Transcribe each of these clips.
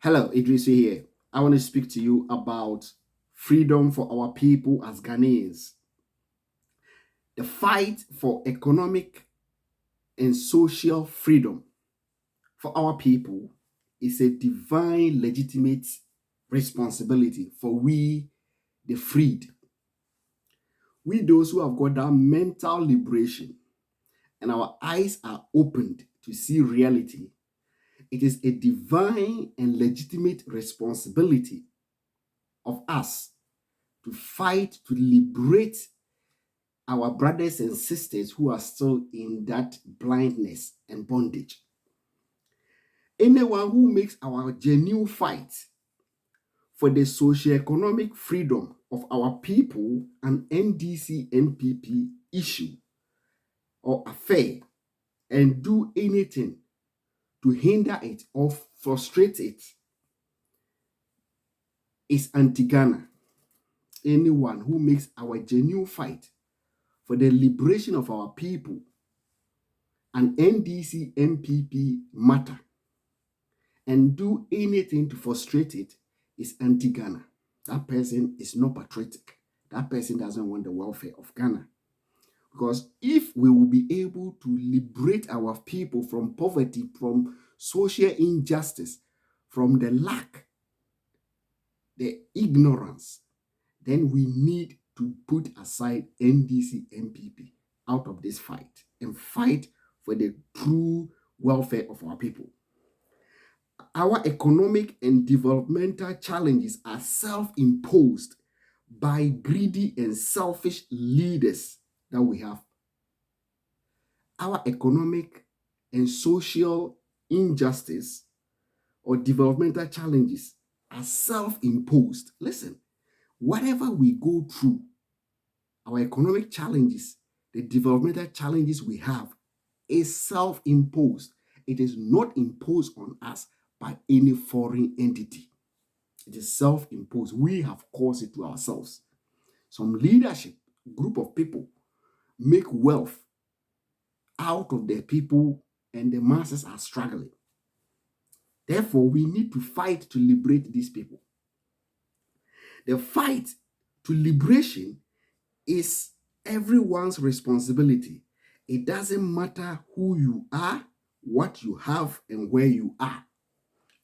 Hello, Idris here. I want to speak to you about freedom for our people as Ghanaians. The fight for economic and social freedom for our people is a divine, legitimate responsibility for we, the freed. We, those who have got that mental liberation and our eyes are opened to see reality, it is a divine and legitimate responsibility of us to fight to liberate our brothers and sisters who are still in that blindness and bondage. Anyone who makes our genuine fight for the socio-economic freedom of our people an NDC NPP issue or affair and do anything to hinder it or frustrate it is anti-Ghana. Anyone who makes our genuine fight for the liberation of our people an NDC NPP matter and do anything to frustrate it is anti-Ghana. That person is not patriotic. That person doesn't want the welfare of Ghana. Because if we will be able to liberate our people from poverty, from social injustice, from the lack, the ignorance, then we need to put aside NDC MPP out of this fight and fight for the true welfare of our people. Our economic and developmental challenges are self-imposed by greedy and selfish leaders that we have. Our economic and social injustice or developmental challenges are self-imposed. Listen, whatever we go through, our economic challenges, the developmental challenges we have is self-imposed. It is not imposed on us by any foreign entity. It is self-imposed. We have caused it to ourselves. Some leadership, group of people, make wealth out of their people and the masses are struggling. Therefore, we need to fight to liberate these people. The fight to liberation is everyone's responsibility. It doesn't matter who you are, what you have, and where you are.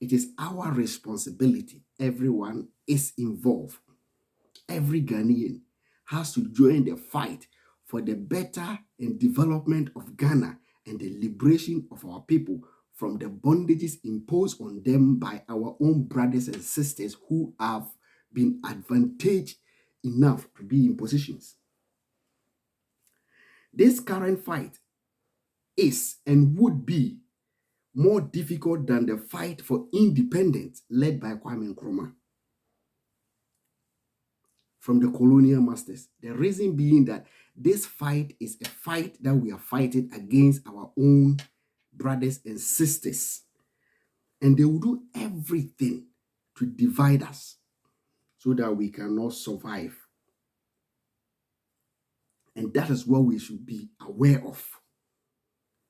It is our responsibility. Everyone is involved. Every Ghanaian has to join the fight for the better and development of Ghana and the liberation of our people from the bondages imposed on them by our own brothers and sisters who have been advantaged enough to be in positions. This current fight is and would be more difficult than the fight for independence led by Kwame Nkrumah from the colonial masters. The reason being that this fight is a fight that we are fighting against our own brothers and sisters. And they will do everything to divide us so that we cannot survive. And that is what we should be aware of.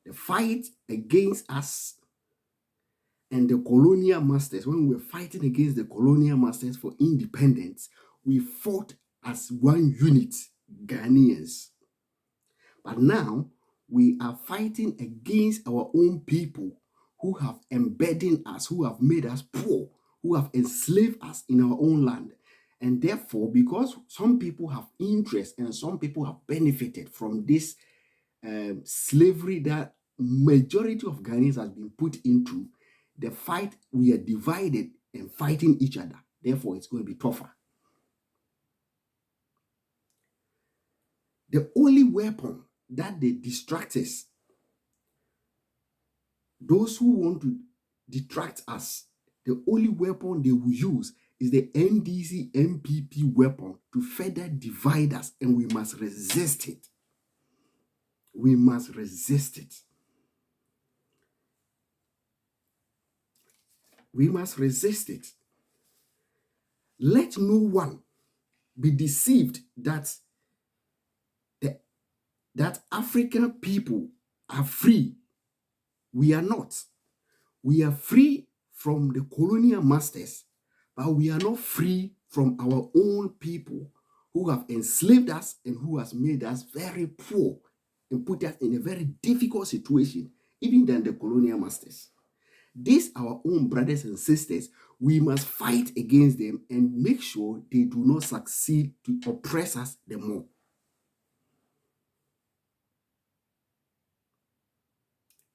The fight against us and the colonial masters, when we were fighting against the colonial masters for independence, we fought as one unit, Ghanaians. But now we are fighting against our own people who have embedded us, who have made us poor, who have enslaved us in our own land. And therefore, because some people have interest and some people have benefited from this slavery that majority of Ghanaians has been put into, the fight, we are divided and fighting each other. Therefore, it's going to be tougher. The only weapon that they distract us, those who want to detract us, the only weapon they will use is the NDC MPP weapon to further divide us, and we must resist it. We must resist it. We must resist it. Let no one be deceived that African people are free. We are not. We are free from the colonial masters, but we are not free from our own people who have enslaved us and who has made us very poor and put us in a very difficult situation, even than the colonial masters. These our own brothers and sisters, we must fight against them and make sure they do not succeed to oppress us the more.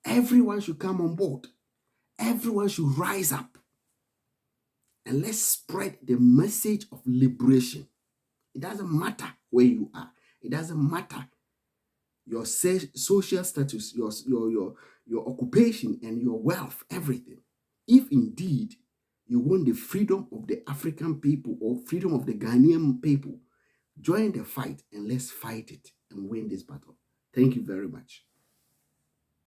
Everyone should come on board. Everyone should rise up and let's spread the message of liberation. It doesn't matter where you are. It doesn't matter your social status, your occupation and your wealth, everything. If indeed you want the freedom of the African people or freedom of the Ghanaian people, join the fight and let's fight it and win this battle. Thank you very much.